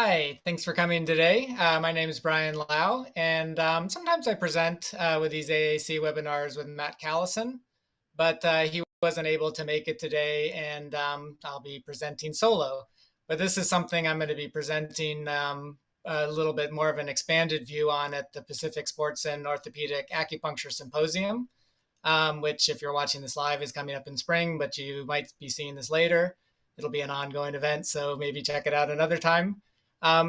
Hi, thanks for coming today. My name is Brian Lau, and sometimes I present with these AAC webinars with Matt Callison, but he wasn't able to make it today, and I'll be presenting solo. But this is something I'm going to be presenting a little bit more of an expanded view on at the Pacific Sports and Orthopedic Acupuncture Symposium, which, if you're watching this live, is coming up in spring, but you might be seeing this later. It'll be an ongoing event, so maybe check it out another time.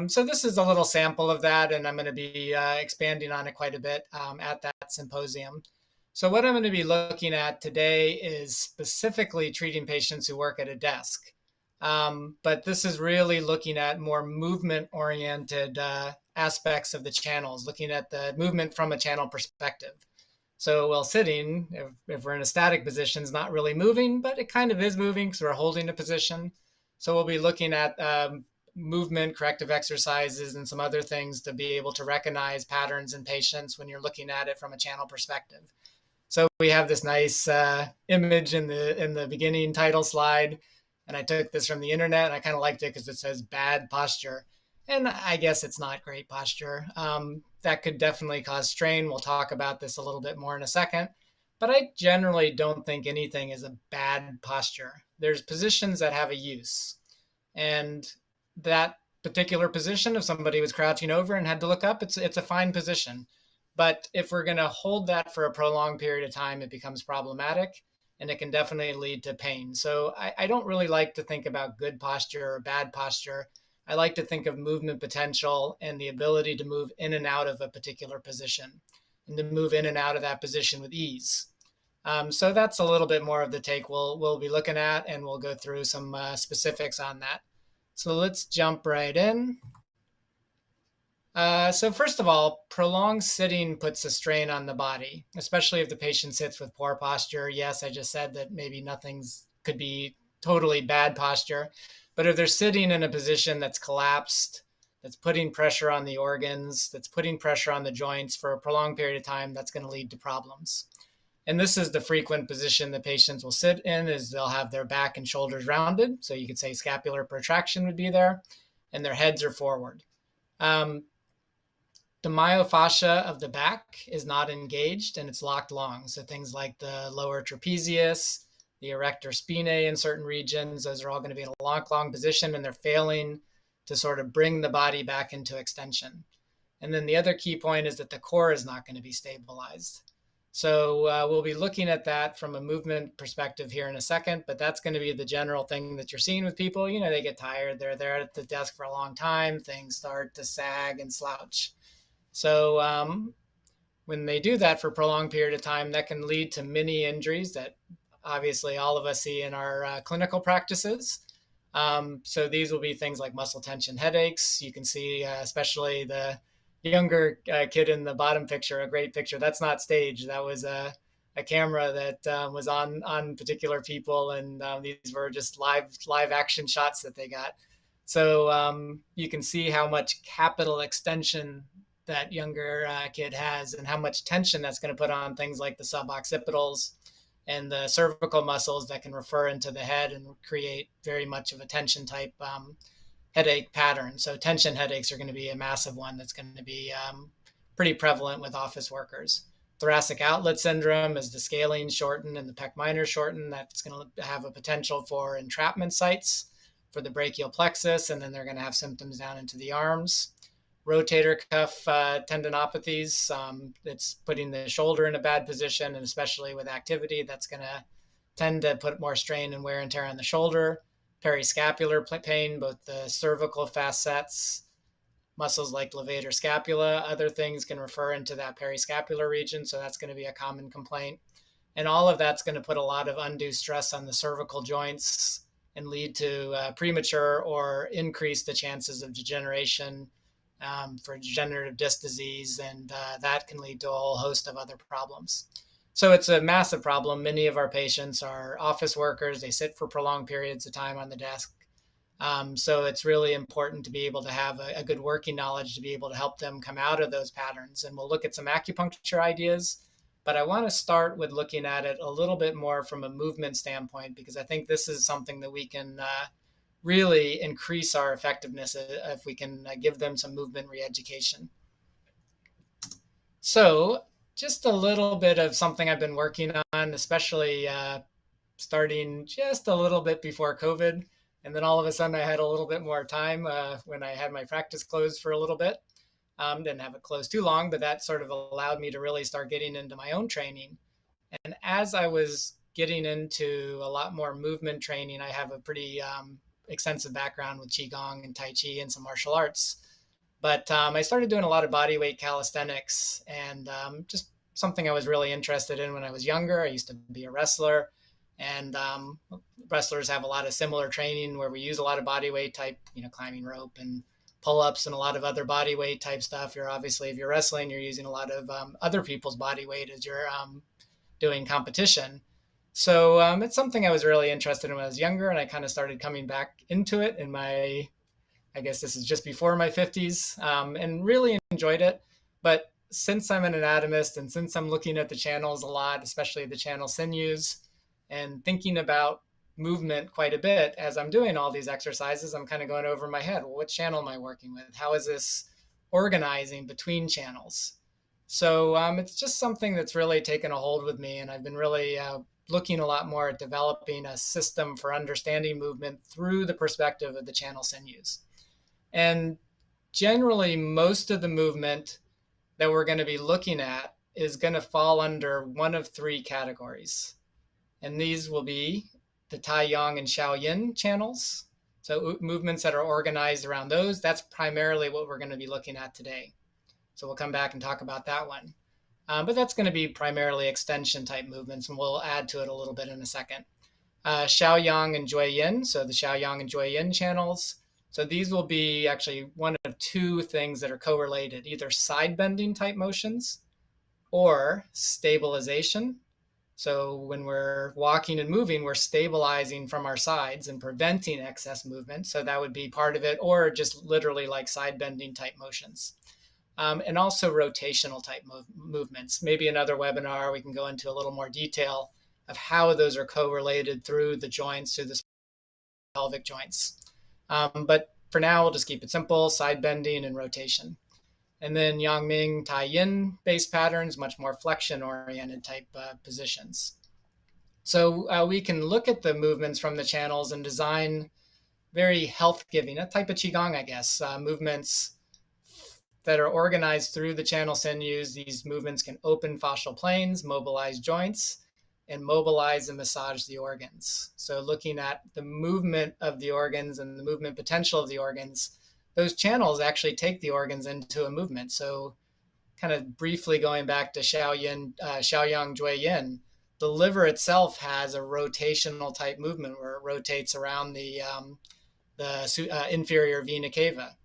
So this is a little sample of that, and I'm going to be expanding on it quite a bit at that symposium. So what I'm going to be looking at today is specifically treating patients who work at a desk. But this is really looking at more movement-oriented aspects of the channels, looking at the movement from a channel perspective. So while sitting, if we're in a static position, it's not really moving, but it kind of is moving because we're holding a position. So we'll be looking at movement, corrective exercises, and some other things to be able to recognize patterns in patients when you're looking at it from a channel perspective. So we have this nice image in the beginning title slide, and I took this from the internet, and I kind of liked it because it says bad posture. And I guess it's not great posture. That could definitely cause strain. We'll talk about this a little bit more in a second. But I generally don't think anything is a bad posture. There's positions that have a use. And that particular position, if somebody was crouching over and had to look up, it's a fine position. But if we're going to hold that for a prolonged period of time, it becomes problematic, and it can definitely lead to pain. So I don't really like to think about good posture or bad posture. I like to think of movement potential and the ability to move in and out of a particular position and to move in and out of that position with ease. So that's a little bit more of the take we'll be looking at, and we'll go through some specifics on that. So let's jump right in. So first of all, prolonged sitting puts a strain on the body, especially if the patient sits with poor posture. Yes, I just said that maybe nothing's could be totally bad posture, but if they're sitting in a position that's collapsed, that's putting pressure on the organs, that's putting pressure on the joints for a prolonged period of time, that's going to lead to problems. And this is the frequent position the patients will sit in, is they'll have their back and shoulders rounded. So you could say scapular protraction would be there, and their heads are forward. The myofascia of the back is not engaged and it's locked long. So things like the lower trapezius, the erector spinae in certain regions, those are all going to be in a locked long position, and they're failing to sort of bring the body back into extension. And then the other key point is that the core is not going to be stabilized. So we'll be looking at that from a movement perspective here in a second, but that's going to be the general thing that you're seeing with people. You know, they get tired, they're there at the desk for a long time, things start to sag and slouch. So when they do that for a prolonged period of time, that can lead to many injuries that obviously all of us see in our clinical practices. So these will be things like muscle tension headaches. You can see, especially the younger kid in the bottom picture, a great picture. That's not staged. That was a camera that was on particular people, and these were just live action shots that they got. So you can see how much capital extension that younger kid has, and how much tension that's going to put on things like the suboccipitals and the cervical muscles that can refer into the head and create very much of a tension type headache pattern. So tension headaches are going to be a massive one that's going to be pretty prevalent with office workers. Thoracic outlet syndrome is the scalene shorten and the pec minor shorten. That's going to have a potential for entrapment sites for the brachial plexus, and then they're going to have symptoms down into the arms. Rotator cuff tendinopathies, it's putting the shoulder in a bad position, and especially with activity, that's going to tend to put more strain and wear and tear on the shoulder. Periscapular pain, both the cervical facets, muscles like levator scapula, other things can refer into that periscapular region, so that's going to be a common complaint. And all of that's going to put a lot of undue stress on the cervical joints and lead to premature or increase the chances of degeneration for degenerative disc disease, and that can lead to a whole host of other problems. So it's a massive problem. Many of our patients are office workers. They sit for prolonged periods of time on the desk. So it's really important to be able to have a good working knowledge to be able to help them come out of those patterns. And we'll look at some acupuncture ideas, but I want to start with looking at it a little bit more from a movement standpoint, because I think this is something that we can really increase our effectiveness if we can give them some movement re-education. So just a little bit of something I've been working on, especially starting just a little bit before COVID. And then all of a sudden I had a little bit more time when I had my practice closed for a little bit. Didn't have it closed too long, but that sort of allowed me to really start getting into my own training. And as I was getting into a lot more movement training, I have a pretty extensive background with Qigong and Tai Chi and some martial arts. But I started doing a lot of body weight calisthenics and just something I was really interested in when I was younger. I used to be a wrestler, and wrestlers have a lot of similar training where we use a lot of body weight type, climbing rope and pull-ups and a lot of other body weight type stuff. You're obviously, if you're wrestling, you're using a lot of other people's body weight as you're doing competition. So it's something I was really interested in when I was younger, and I kind of started coming back into it in my, I guess this is just before my 50s, and really enjoyed it. But since I'm an anatomist and since I'm looking at the channels a lot, especially the Channel Sinews, and thinking about movement quite a bit as I'm doing all these exercises, I'm kind of going over in my head, well, what channel am I working with? How is this organizing between channels? So it's just something that's really taken a hold with me, and I've been really looking a lot more at developing a system for understanding movement through the perspective of the Channel Sinews. And generally, most of the movement that we're going to be looking at is going to fall under one of three categories. And these will be the Tai Yang and Xiao Yin channels. So movements that are organized around those, that's primarily what we're going to be looking at today. So we'll come back and talk about that one. But that's going to be primarily extension type movements, and we'll add to it a little bit in a second. Xiao Yang and Jui Yin, so the Xiao Yang and Jui Yin channels. So these will be actually one of two things that are correlated, either side bending type motions or stabilization. So when we're walking and moving, we're stabilizing from our sides and preventing excess movement. So that would be part of it, or just literally like side bending type motions. And also rotational type movements. Maybe another webinar, we can go into a little more detail of how those are correlated through the joints, through the pelvic joints. But for now, we'll just keep it simple, side bending and rotation. And then Yang Ming Tai Yin based patterns, much more flexion oriented type positions. So we can look at the movements from the channels and design very health giving, a type of Qigong, I guess, movements that are organized through the Channel Sinews. These movements can open fascial planes, mobilize joints, and mobilize and massage the organs. So looking at the movement of the organs and the movement potential of the organs, those channels actually take the organs into a movement. So kind of briefly going back to Xiao Yang, Jui Yin, the liver itself has a rotational type movement where it rotates around the inferior vena cava.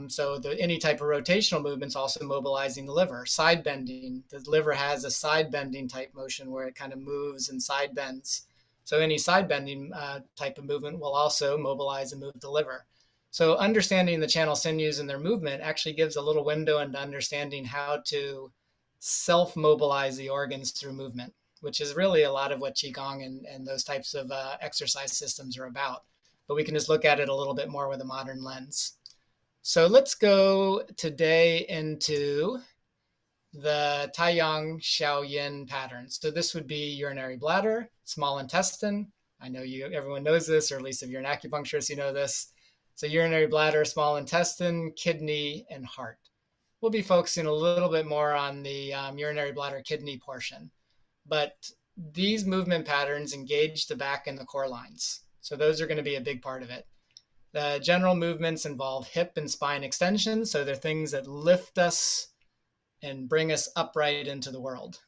So any type of rotational movements also mobilizing the liver. Side bending, the liver has a side bending type motion where it kind of moves and side bends. So any side bending type of movement will also mobilize and move the liver. So understanding the Channel Sinews and their movement actually gives a little window into understanding how to self-mobilize the organs through movement, which is really a lot of what Qigong and those types of exercise systems are about. But we can just look at it a little bit more with a modern lens. So let's go today into the Taiyang Xiao Yin patterns. So this would be urinary bladder, small intestine. I know everyone knows this, or at least if you're an acupuncturist, you know this. So urinary bladder, small intestine, kidney, and heart. We'll be focusing a little bit more on the urinary bladder kidney portion. But these movement patterns engage the back and the core lines. So those are going to be a big part of it. The general movements involve hip and spine extensions. So they're things that lift us and bring us upright into the world.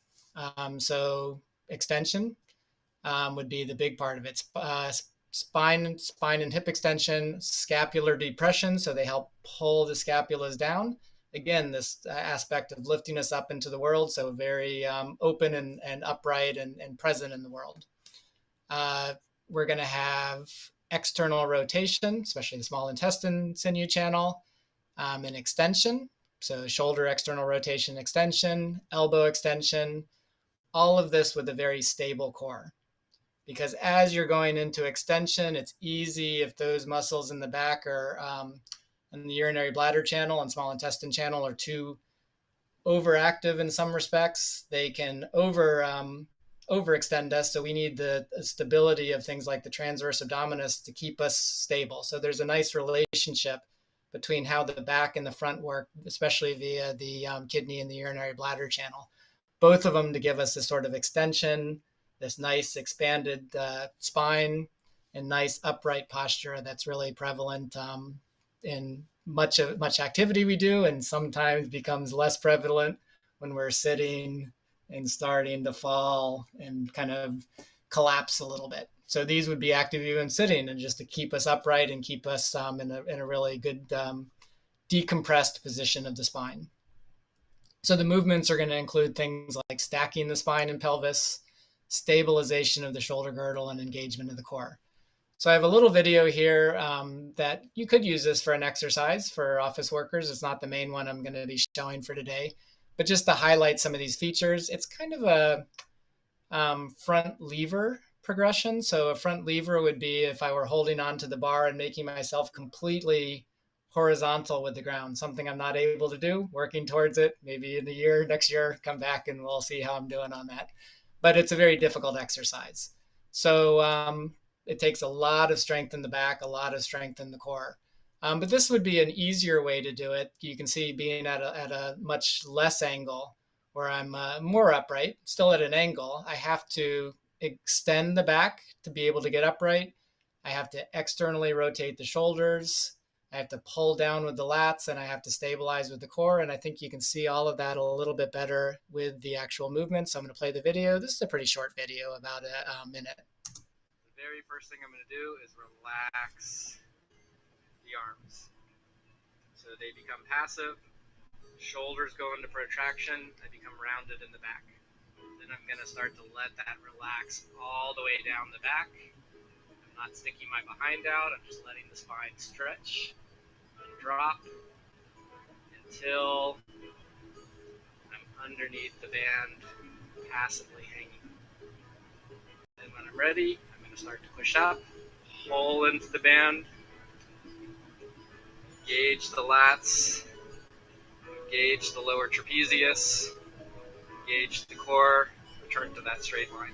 So extension would be the big part of it. Spine and hip extension, scapular depression. So they help pull the scapulas down. Again, this aspect of lifting us up into the world. So very open and upright and present in the world. We're going to have external rotation, especially the small intestine sinew channel, and extension. So shoulder external rotation, extension, elbow extension, all of this with a very stable core. because as you're going into extension, it's easy if those muscles in the back are in the urinary bladder channel and small intestine channel are too overactive in some respects. They can overextend us. So we need the stability of things like the transverse abdominis to keep us stable. So there's a nice relationship between how the back and the front work, especially via the kidney and the urinary bladder channel. Both of them to give us this sort of extension, this nice expanded spine, and nice upright posture that's really prevalent in much activity we do, and sometimes becomes less prevalent when we're sitting and starting to fall and kind of collapse a little bit. So these would be active even sitting, and just to keep us upright and keep us in a really good decompressed position of the spine. So the movements are going to include things like stacking the spine and pelvis, stabilization of the shoulder girdle, and engagement of the core. So I have a little video here that you could use this for an exercise for office workers. It's not the main one I'm going to be showing for today, but just to highlight some of these features. It's kind of a front lever progression. So a front lever would be if I were holding onto the bar and making myself completely horizontal with the ground, something I'm not able to do, working towards it. Maybe in the next year, come back and we'll see how I'm doing on that. But it's a very difficult exercise. So it takes a lot of strength in the back, a lot of strength in the core. But this would be an easier way to do it. You can see being at a much less angle where I'm more upright, still at an angle. I have to extend the back to be able to get upright. I have to externally rotate the shoulders. I have to pull down with the lats, and I have to stabilize with the core. And I think you can see all of that a little bit better with the actual movement. So I'm going to play the video. This is a pretty short video, about a minute. The very first thing I'm going to do is relax the arms. So they become passive. Shoulders go into protraction. I become rounded in the back. Then I'm going to start to let that relax all the way down the back. I'm not sticking my behind out. I'm just letting the spine stretch and drop until I'm underneath the band, passively hanging. Then when I'm ready, I'm going to start to push up, pull into the band, engage the lats, engage the lower trapezius, engage the core, return to that straight line.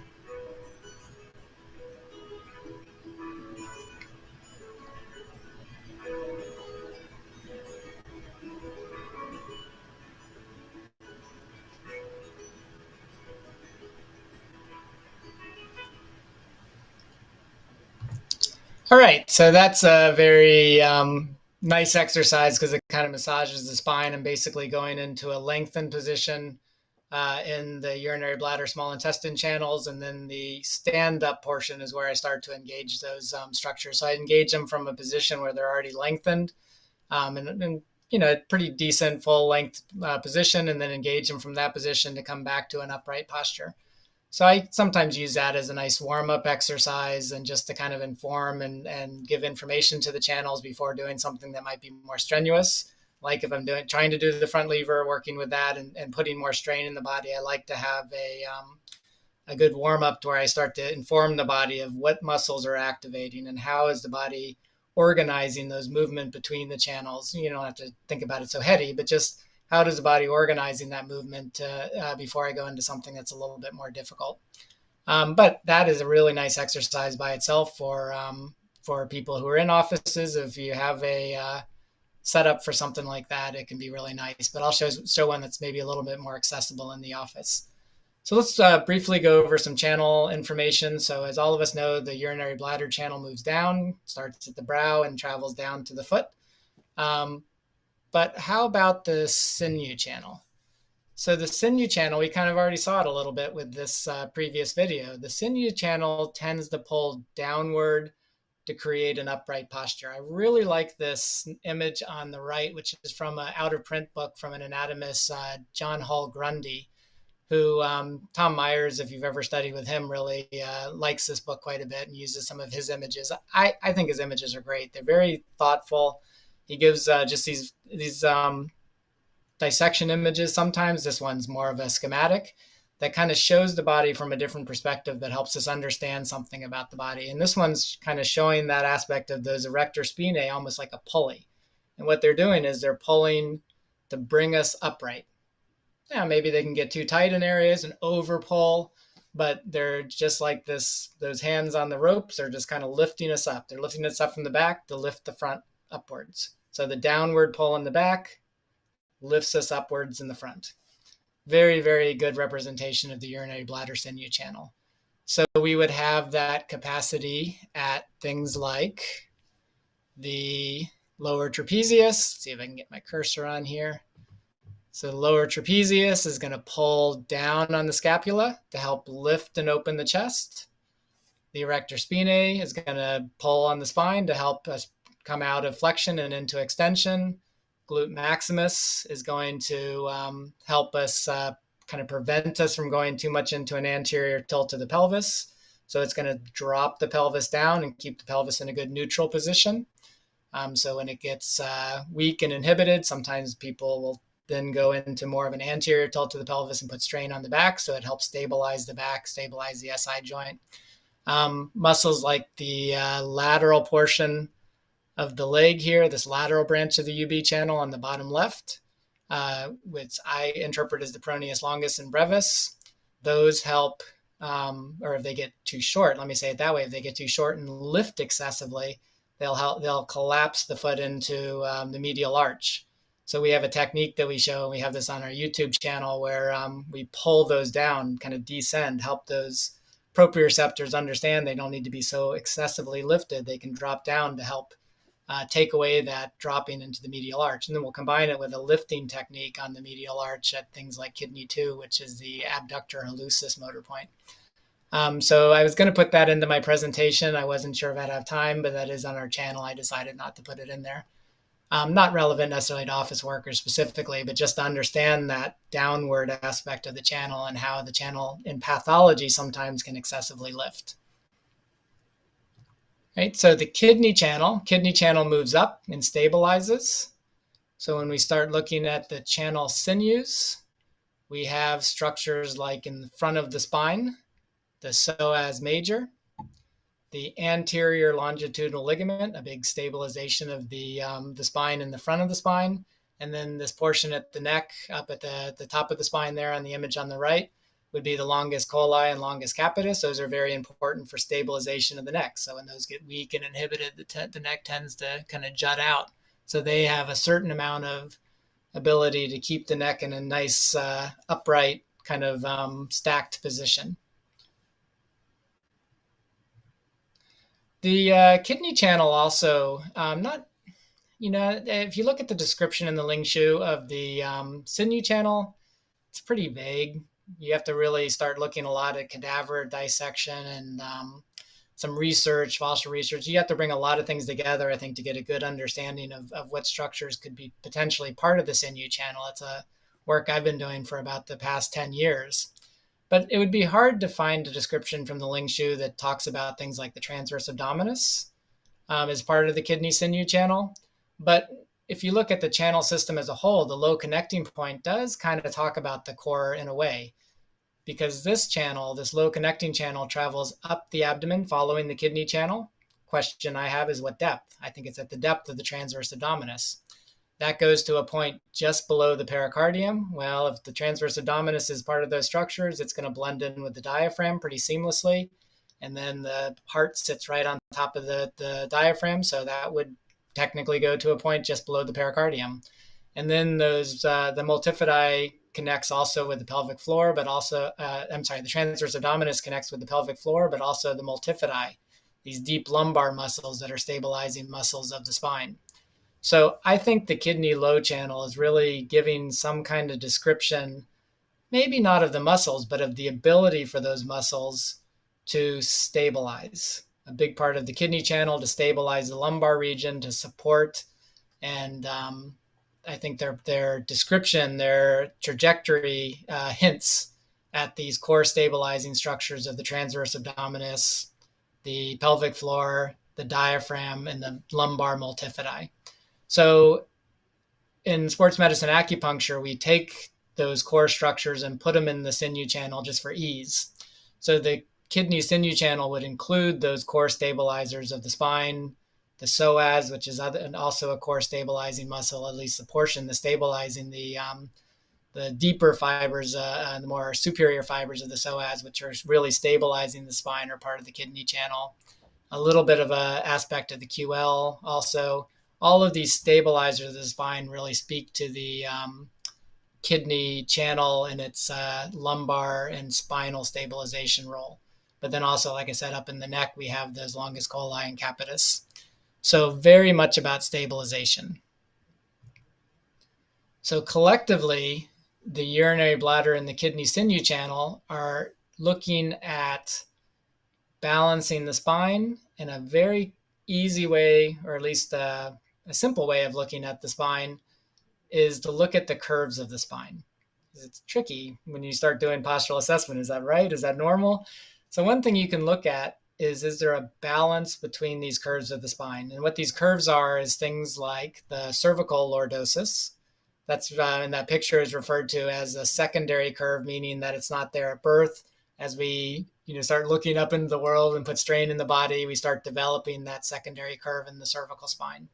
All right, so that's a very nice exercise because it kind of massages the spine and basically going into a lengthened position in the urinary bladder, small intestine channels, and then the stand-up portion is where I start to engage those structures. So I engage them from a position where they're already lengthened and pretty decent full length position, and then engage them from that position to come back to an upright posture. So I sometimes use that as a nice warm-up exercise and just to kind of inform and give information to the channels before doing something that might be more strenuous. Like if I'm trying to do the front lever, working with that and putting more strain in the body, I like to have a good warm-up to where I start to inform the body of what muscles are activating and how is the body organizing those movement between the channels. You don't have to think about it so heady, but just how does the body organizing that movement before I go into something that's a little bit more difficult. But that is a really nice exercise by itself for people who are in offices. If you have a setup for something like that, it can be really nice. But I'll show one that's maybe a little bit more accessible in the office. So let's briefly go over some channel information. So as all of us know, the urinary bladder channel moves down, starts at the brow and travels down to the foot. But how about the sinew channel? So the sinew channel, we kind of already saw it a little bit with this previous video. The sinew channel tends to pull downward to create an upright posture. I really like this image on the right, which is from an out-of-print book from an anatomist, John Hall Grundy, who Tom Myers, if you've ever studied with him, really likes this book quite a bit and uses some of his images. I think his images are great. They're very thoughtful. He gives just these dissection images sometimes. This one's more of a schematic. that kind of shows the body from a different perspective that helps us understand something about the body. And this one's kind of showing that aspect of those erector spinae almost like a pulley. And what they're doing is they're pulling to bring us upright. Yeah, maybe they can get too tight in areas and over pull, but they're just like this, those hands on the ropes are just kind of lifting us up. They're lifting us up from the back to lift the front upwards. So the downward pull in the back lifts us upwards in the front. Very, very good representation of the urinary bladder sinew channel. So we would have that capacity at things like the lower trapezius. Let's see if I can get my cursor on here. So the lower trapezius is going to pull down on the scapula to help lift and open the chest. The erector spinae is going to pull on the spine to help us come out of flexion and into extension. Glute maximus is going to help us kind of prevent us from going too much into an anterior tilt of the pelvis. So it's going to drop the pelvis down and keep the pelvis in a good neutral position. So when it gets weak and inhibited, sometimes people will then go into more of an anterior tilt to the pelvis and put strain on the back. So it helps stabilize the back, stabilize the SI joint. Muscles like the lateral portion of the leg here, this lateral branch of the UB channel on the bottom left, which I interpret as the peroneus longus and brevis. Those help, or if they get too short, let me say it that way, if they get too short and lift excessively, they'll collapse the foot into the medial arch. So we have a technique that we show, and we have this on our YouTube channel, where we pull those down, kind of descend, help those proprioceptors understand they don't need to be so excessively lifted. They can drop down to help take away that dropping into the medial arch. And then we'll combine it with a lifting technique on the medial arch at things like kidney 2, which is the abductor hallucis motor point. So I was going to put that into my presentation. I wasn't sure if I'd have time, but that is on our channel. I decided not to put it in there. Not relevant necessarily to office workers specifically, but just to understand that downward aspect of the channel and how the channel in pathology sometimes can excessively lift. Right, so the kidney channel moves up and stabilizes. So when we start looking at the channel sinews, we have structures like in the front of the spine, the psoas major, the anterior longitudinal ligament, a big stabilization of the spine in the front of the spine, and then this portion at the neck, up at the top of the spine there on the image on the right, would be the longus colli and longus capitis. Those are very important for stabilization of the neck. So when those get weak and inhibited, the neck tends to kind of jut out. So they have a certain amount of ability to keep the neck in a nice upright kind of stacked position. The kidney channel also, if you look at the description in the Ling Shu of the sinew channel, it's pretty vague. You have to really start looking a lot at cadaver dissection and some research, fossil research. You have to bring a lot of things together, I think, to get a good understanding of what structures could be potentially part of the sinew channel. It's a work I've been doing for about the past 10 years. But it would be hard to find a description from the Ling Shu that talks about things like the transverse abdominis as part of the kidney sinew channel. But if you look at the channel system as a whole, the low connecting point does kind of talk about the core in a way, because this channel, this low connecting channel, travels up the abdomen following the kidney channel. Question I have is what depth? I think it's at the depth of the transverse abdominis. That goes to a point just below the pericardium. Well, if the transverse abdominis is part of those structures, it's going to blend in with the diaphragm pretty seamlessly. And then the heart sits right on top of the diaphragm. So that would technically go to a point just below the pericardium. And then the multifidi connects also with the pelvic floor, but also, the transverse abdominis connects with the pelvic floor, but also the multifidi, these deep lumbar muscles that are stabilizing muscles of the spine. So I think the kidney low channel is really giving some kind of description, maybe not of the muscles, but of the ability for those muscles to stabilize. A big part of the kidney channel to stabilize the lumbar region, to support. And I think their description, their trajectory hints at these core stabilizing structures of the transverse abdominis, the pelvic floor, the diaphragm, and the lumbar multifidi. So in sports medicine acupuncture, we take those core structures and put them in the sinew channel just for ease. So the kidney sinew channel would include those core stabilizers of the spine, the psoas, which is also a core stabilizing muscle, at least a portion, the stabilizing the deeper fibers, the more superior fibers of the psoas, which are really stabilizing the spine, are part of the kidney channel. A little bit of a aspect of the QL also. All of these stabilizers of the spine really speak to the kidney channel and its lumbar and spinal stabilization role. But then also, like I said, up in the neck, we have those longus colli and capitis. So very much about stabilization. So collectively, the urinary bladder and the kidney sinew channel are looking at balancing the spine in a very easy way, or at least a simple way of looking at the spine, is to look at the curves of the spine. It's tricky when you start doing postural assessment. Is that right? Is that normal? So one thing you can look at is there a balance between these curves of the spine? And what these curves are is things like the cervical lordosis. That's in that picture is referred to as a secondary curve, meaning that it's not there at birth. As we start looking up into the world and put strain in the body, we start developing that secondary curve in the cervical spine.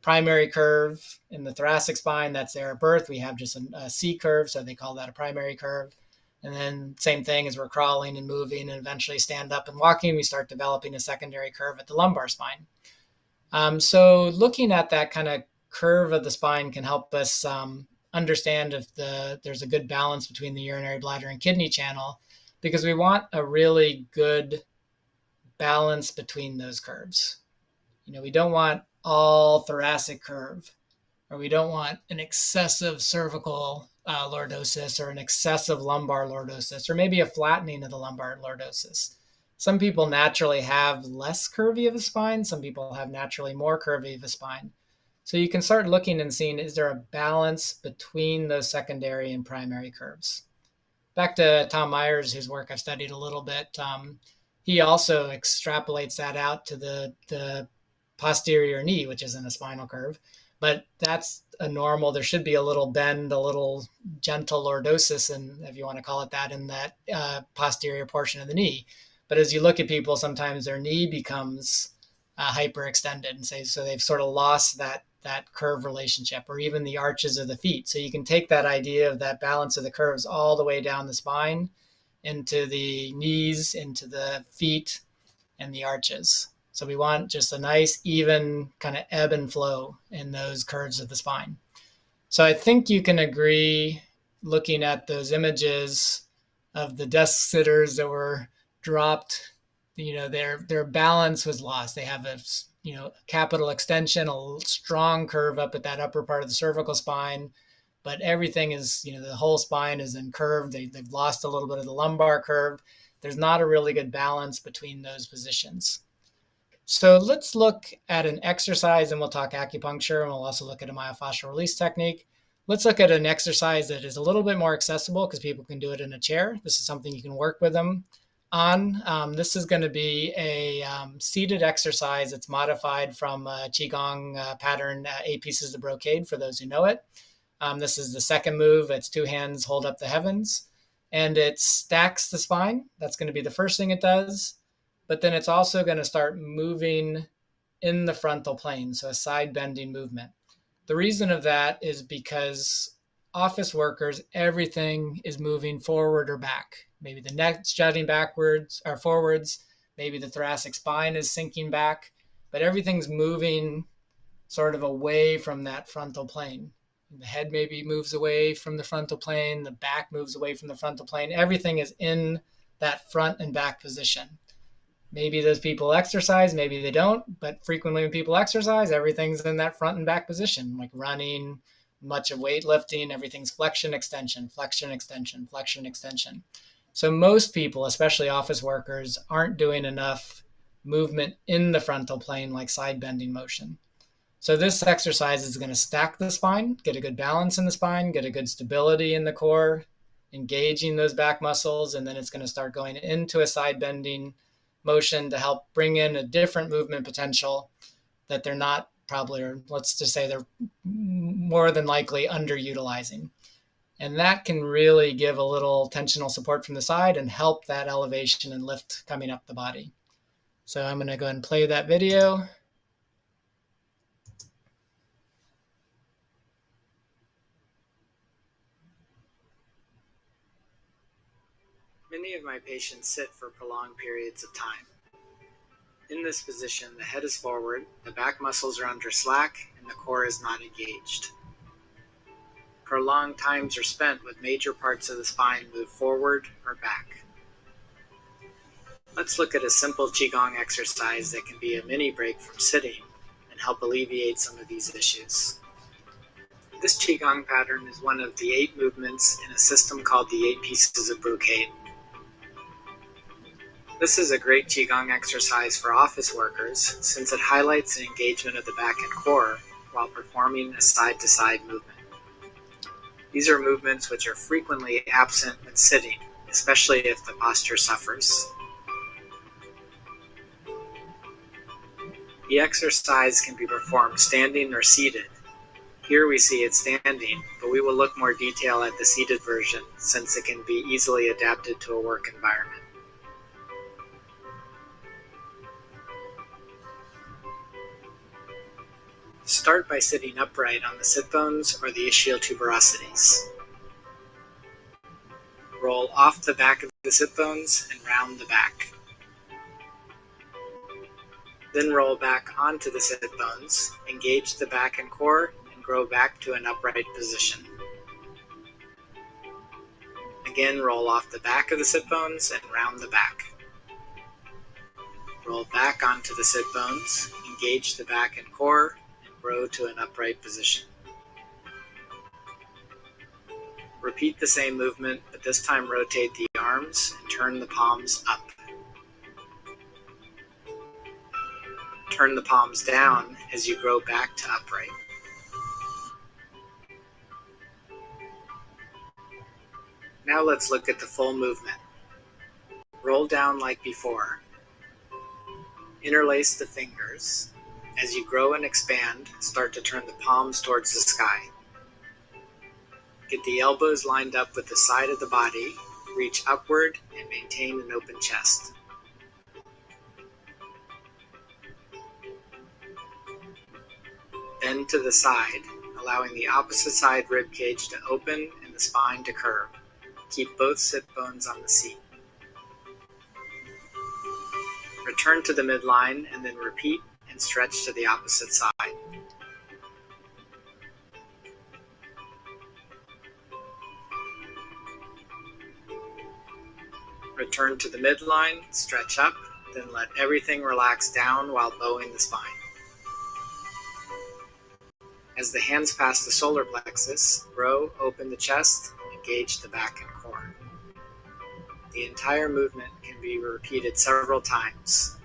Primary curve in the thoracic spine, that's there at birth. We have just a C curve, so they call that a primary curve. And then same thing as we're crawling and moving and eventually stand up and walking, we start developing a secondary curve at the lumbar spine. So looking at that kind of curve of the spine can help us understand if there's a good balance between the urinary bladder and kidney channel, because we want a really good balance between those curves. We don't want all thoracic curve, or we don't want an excessive cervical lordosis or an excessive lumbar lordosis, or maybe a flattening of the lumbar lordosis. Some people naturally have less curvy of a spine. Some people have naturally more curvy of a spine. So you can start looking and seeing, is there a balance between those secondary and primary curves? Back to Tom Myers, whose work I've studied a little bit, he also extrapolates that out to the posterior knee, which isn't a spinal curve, but that's a normal. There should be a little bend, a little gentle lordosis, and if you want to call it that, in that posterior portion of the knee. But as you look at people, sometimes their knee becomes hyperextended, and so they've sort of lost that curve relationship, or even the arches of the feet. So you can take that idea of that balance of the curves all the way down the spine into the knees, into the feet, and the arches. So we want just a nice, even kind of ebb and flow in those curves of the spine. So I think you can agree, looking at those images of the desk sitters that were dropped, their balance was lost. They have a capital extension, a strong curve up at that upper part of the cervical spine, but everything is, the whole spine is incurved. They've lost a little bit of the lumbar curve. There's not a really good balance between those positions. So let's look at an exercise, and we'll talk acupuncture, and we'll also look at a myofascial release technique. Let's look at an exercise that is a little bit more accessible because people can do it in a chair. This is something you can work with them on. This is going to be a seated exercise. It's modified from a Qigong pattern, 8 pieces of brocade, for those who know it. This is the second move. It's 2 hands hold up the heavens, and it stacks the spine. That's going to be the first thing it does. But then it's also going to start moving in the frontal plane, so a side bending movement. The reason of that is because office workers, everything is moving forward or back. Maybe the neck's jutting backwards or forwards. Maybe the thoracic spine is sinking back, but everything's moving sort of away from that frontal plane. The head maybe moves away from the frontal plane. The back moves away from the frontal plane. Everything is in that front and back position. Maybe those people exercise, maybe they don't, but frequently when people exercise, everything's in that front and back position, like running, much of weightlifting, everything's flexion, extension, flexion, extension, flexion, extension. So most people, especially office workers, aren't doing enough movement in the frontal plane, like side bending motion. So this exercise is going to stack the spine, get a good balance in the spine, get a good stability in the core, engaging those back muscles, and then it's going to start going into a side bending motion to help bring in a different movement potential that they're not probably, or let's just say they're more than likely underutilizing. And that can really give a little tensional support from the side and help that elevation and lift coming up the body. So I'm going to go ahead and play that video. Many of my patients sit for prolonged periods of time. In this position, the head is forward, the back muscles are under slack, and the core is not engaged. Prolonged times are spent with major parts of the spine moved forward or back. Let's look at a simple Qigong exercise that can be a mini break from sitting and help alleviate some of these issues. This Qigong pattern is one of the 8 movements in a system called the 8 Pieces of Brocade. This is a great Qigong exercise for office workers since it highlights the engagement of the back and core while performing a side-to-side movement. These are movements which are frequently absent when sitting, especially if the posture suffers. The exercise can be performed standing or seated. Here we see it standing, but we will look more detail at the seated version since it can be easily adapted to a work environment. Start by sitting upright on the sit bones or the ischial tuberosities. Roll off the back of the sit bones and round the back. Then roll back onto the sit bones, engage the back and core, and grow back to an upright position. Again, roll off the back of the sit bones and round the back. Roll back onto the sit bones, engage the back and core, grow to an upright position. Repeat the same movement, but this time rotate the arms and turn the palms up. Turn the palms down as you grow back to upright. Now let's look at the full movement. Roll down like before. Interlace the fingers. As you grow and expand, start to turn the palms towards the sky. Get the elbows lined up with the side of the body, reach upward, and maintain an open chest. Bend to the side, allowing the opposite side rib cage to open and the spine to curve. Keep both sit bones on the seat. Return to the midline and then repeat and stretch to the opposite side. Return to the midline, stretch up, then let everything relax down while bowing the spine. As the hands pass the solar plexus, grow, open the chest, engage the back and core. The entire movement can be repeated several times.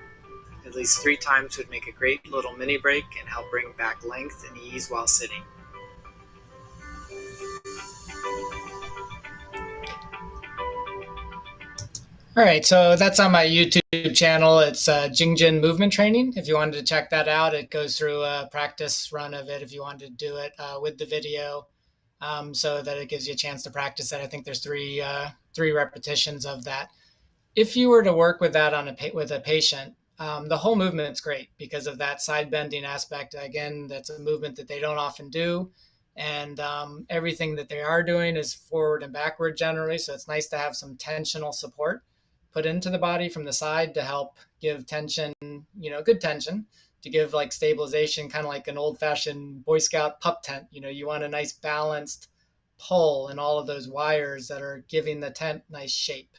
At least 3 times would make a great little mini break and help bring back length and ease while sitting. All right, so that's on my YouTube channel. It's Jingjin movement training. If you wanted to check that out, it goes through a practice run of it if you wanted to do it with the video, so that it gives you a chance to practice it. I think there's three repetitions of that. If you were to work with that with a patient, the whole movement's great because of that side bending aspect. Again, that's a movement that they don't often do. And everything that they are doing is forward and backward generally. So it's nice to have some tensional support put into the body from the side to help give tension, good tension, to give like stabilization, kind of like an old fashioned Boy Scout pup tent. You want a nice balanced pull in all of those wires that are giving the tent nice shape.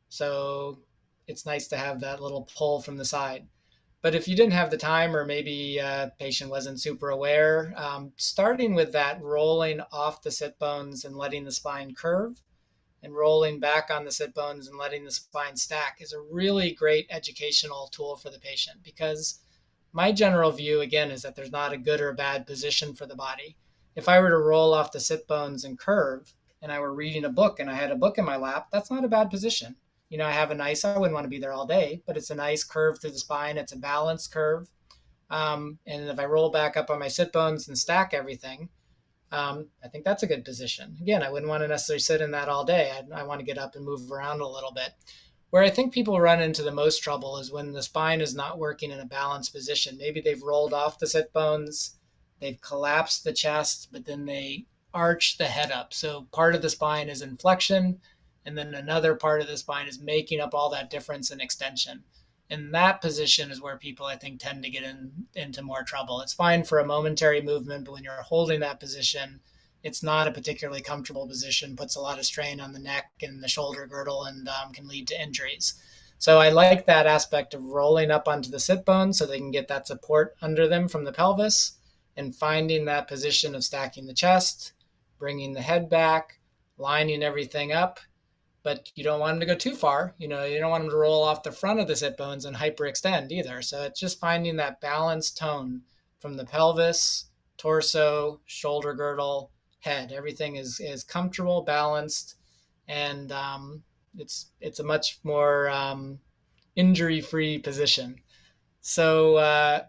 So it's nice to have that little pull from the side. But if you didn't have the time, or maybe a patient wasn't super aware, starting with that rolling off the sit bones and letting the spine curve, and rolling back on the sit bones and letting the spine stack is a really great educational tool for the patient, because my general view, again, is that there's not a good or a bad position for the body. If I were to roll off the sit bones and curve, and I were reading a book and I had a book in my lap, that's not a bad position. I wouldn't want to be there all day, but it's a nice curve through the spine. It's a balanced curve. And if I roll back up on my sit bones and stack everything, I think that's a good position. Again, I wouldn't want to necessarily sit in that all day. I want to get up and move around a little bit. Where I think people run into the most trouble is when the spine is not working in a balanced position. Maybe they've rolled off the sit bones, they've collapsed the chest, but then they arch the head up. So part of the spine is in flexion, and then another part of the spine is making up all that difference in extension. And that position is where people, I think, tend to get into more trouble. It's fine for a momentary movement, but when you're holding that position, it's not a particularly comfortable position, puts a lot of strain on the neck and the shoulder girdle, and can lead to injuries. So I like that aspect of rolling up onto the sit bone so they can get that support under them from the pelvis, and finding that position of stacking the chest, bringing the head back, lining everything up. But you don't want them to go too far. You don't want them to roll off the front of the sit bones and hyperextend either. So it's just finding that balanced tone from the pelvis, torso, shoulder girdle, head. Everything is comfortable, balanced, and it's a much more injury-free position. So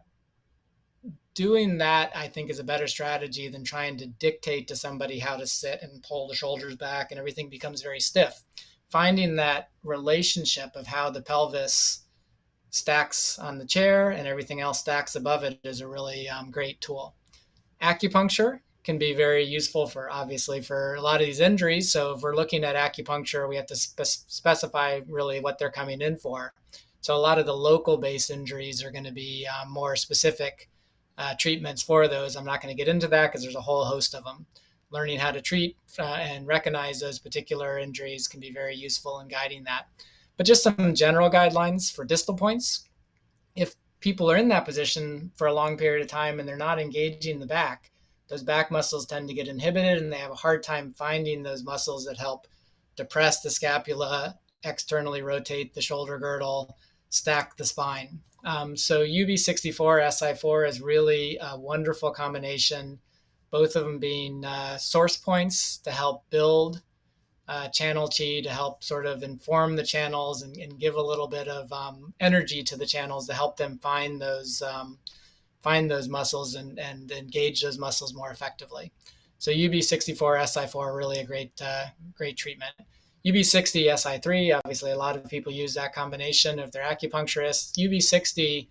doing that, I think, is a better strategy than trying to dictate to somebody how to sit and pull the shoulders back and everything becomes very stiff. Finding that relationship of how the pelvis stacks on the chair and everything else stacks above it is a really great tool. Acupuncture can be very useful obviously for a lot of these injuries. So if we're looking at acupuncture, we have to specify really what they're coming in for. So a lot of the local based injuries are going to be more specific treatments for those. I'm not going to get into that because there's a whole host of them. Learning how to treat and recognize those particular injuries can be very useful in guiding that. But just some general guidelines for distal points. If people are in that position for a long period of time and they're not engaging the back, those back muscles tend to get inhibited and they have a hard time finding those muscles that help depress the scapula, externally rotate the shoulder girdle, stack the spine. So UB64, SI4 is really a wonderful combination, both of them being source points to help build channel chi, to help sort of inform the channels and give a little bit of energy to the channels to help them find those muscles and engage those muscles more effectively. So UB64, SI4 really a great treatment. UB60, SI3, obviously a lot of people use that combination if they're acupuncturists. UB60,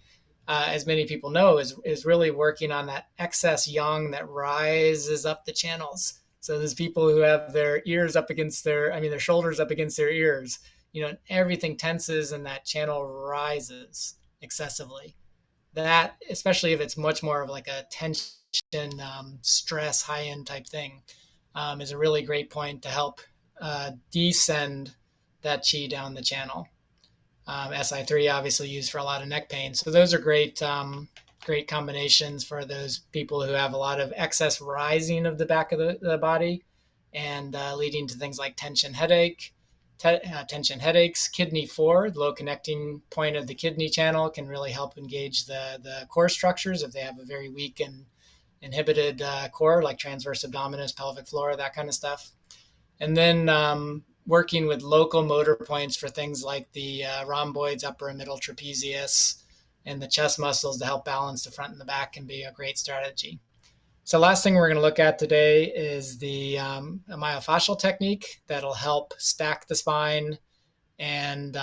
as many people know, is really working on that excess yang that rises up the channels. So there's people who have their ears up against their shoulders up against their ears, everything tenses and that channel rises excessively. That, especially if it's much more of like a tension, stress, high-end type thing, is a really great point to help descend that chi down the channel. SI3 obviously used for a lot of neck pain. So those are great combinations for those people who have a lot of excess rising of the back of the body and leading to things like tension headaches. Kidney 4, the low connecting point of the kidney channel, can really help engage the core structures if they have a very weak and inhibited core, like transverse abdominis, pelvic floor, that kind of stuff. And then working with local motor points for things like the rhomboids, upper and middle trapezius, and the chest muscles to help balance the front and the back can be a great strategy. So last thing we're going to look at today is the myofascial technique that'll help stack the spine and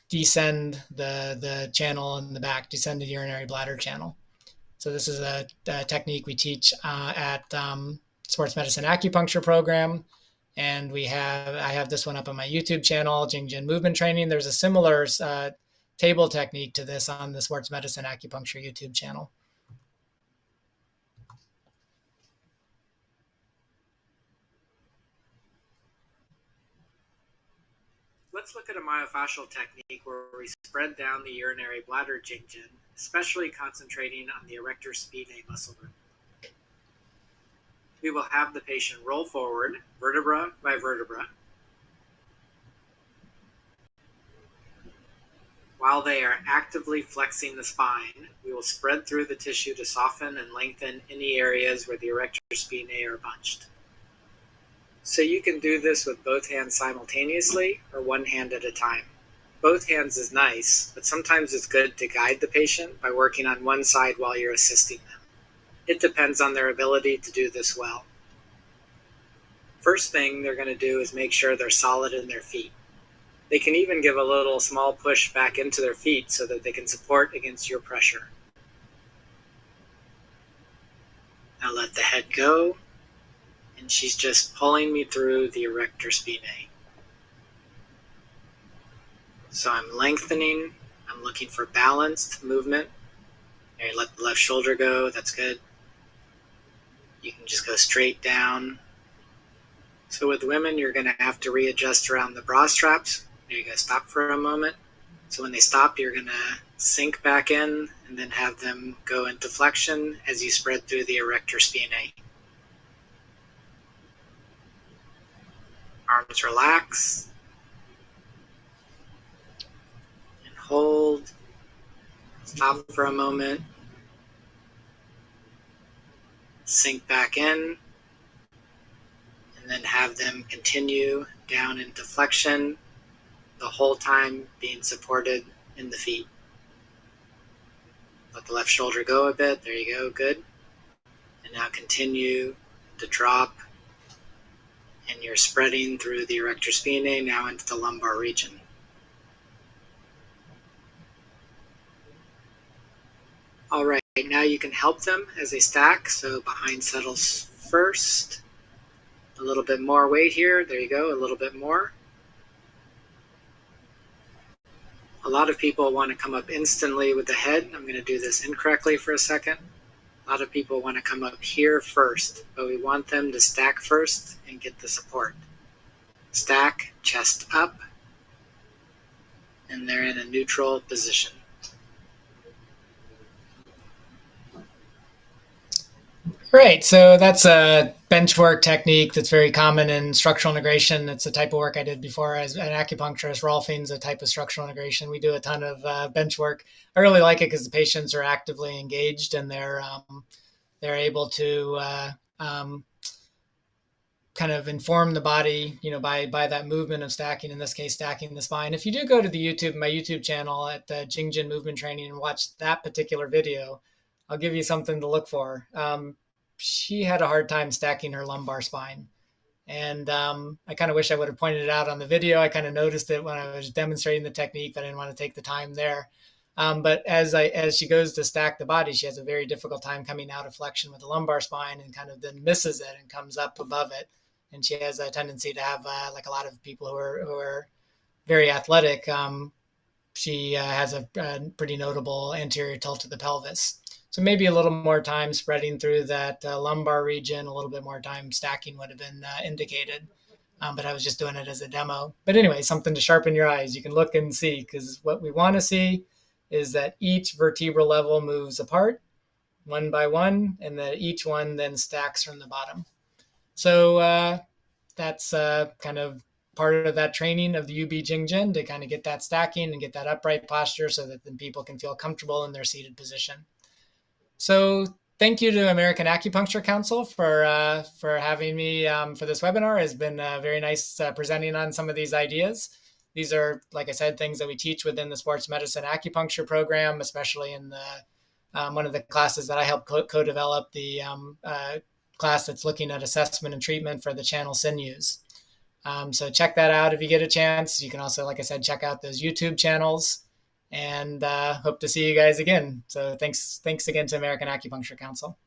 descend the channel in the back, descend the urinary bladder channel. So this is a technique we teach at Sports Medicine Acupuncture Program. And I have this one up on my YouTube channel, Jingjin Movement Training. There's a similar table technique to this on the Sports Medicine Acupuncture YouTube channel. Let's look at a myofascial technique where we spread down the urinary bladder Jingjin, especially concentrating on the erector spinae muscle group. We will have the patient roll forward, vertebra by vertebra. While they are actively flexing the spine, we will spread through the tissue to soften and lengthen any areas where the erector spinae are bunched. So you can do this with both hands simultaneously or one hand at a time. Both hands is nice, but sometimes it's good to guide the patient by working on one side while you're assisting them. It depends on their ability to do this well. First thing they're going to do is make sure they're solid in their feet. They can even give a little small push back into their feet so that they can support against your pressure. Now let the head go, and she's just pulling me through the erector spinae. So I'm lengthening, I'm looking for balanced movement. Okay, let the left shoulder go, that's good. You can just go straight down. So with women, you're going to have to readjust around the bra straps. There you go, stop for a moment. So when they stop, you're going to sink back in and then have them go into flexion as you spread through the erector spinae. Arms relax. And hold. Stop for a moment. Sink back in. And then have them continue down into flexion, the whole time being supported in the feet. Let the left shoulder go a bit. There you go. Good. And now continue to drop. And you're spreading through the erector spinae now into the lumbar region. All right, now you can help them as they stack. So behind settles first. A little bit more weight here. There you go. A little bit more. A lot of people want to come up instantly with the head. I'm going to do this incorrectly for a second. A lot of people want to come up here first, but we want them to stack first and get the support. Stack, chest up, and they're in a neutral position. Great. So that's a bench work technique that's very common in structural integration. It's the type of work I did before as an acupuncturist. Rolfing's a type of structural integration. We do a ton of bench work. I really like it because the patients are actively engaged and they're able to kind of inform the body, by that movement of stacking, in this case, stacking the spine. If you do go to my YouTube channel at Jingjin Movement Training and watch that particular video, I'll give you something to look for. She had a hard time stacking her lumbar spine. And I kind of wish I would have pointed it out on the video. I kind of noticed it when I was demonstrating the technique, but I didn't want to take the time there. But as she goes to stack the body, she has a very difficult time coming out of flexion with the lumbar spine and kind of then misses it and comes up above it. And she has a tendency to have, like a lot of people who are very athletic, she has a pretty notable anterior tilt to the pelvis. So maybe a little more time spreading through that lumbar region, a little bit more time stacking would have been indicated. But I was just doing it as a demo. But anyway, something to sharpen your eyes. You can look and see, because what we want to see is that each vertebral level moves apart one by one, and that each one then stacks from the bottom. So that's kind of part of that training of the UB Jingjin, to kind of get that stacking and get that upright posture so that then people can feel comfortable in their seated position. So thank you to American Acupuncture Council for having me for this webinar. It's been very nice presenting on some of these ideas. These are, like I said, things that we teach within the sports medicine acupuncture program, especially in the one of the classes that I helped co-develop, the class that's looking at assessment and treatment for the Channel Sinews. So check that out if you get a chance. You can also, like I said, check out those YouTube channels, and hope to see you guys again. So thanks again to American Acupuncture Council.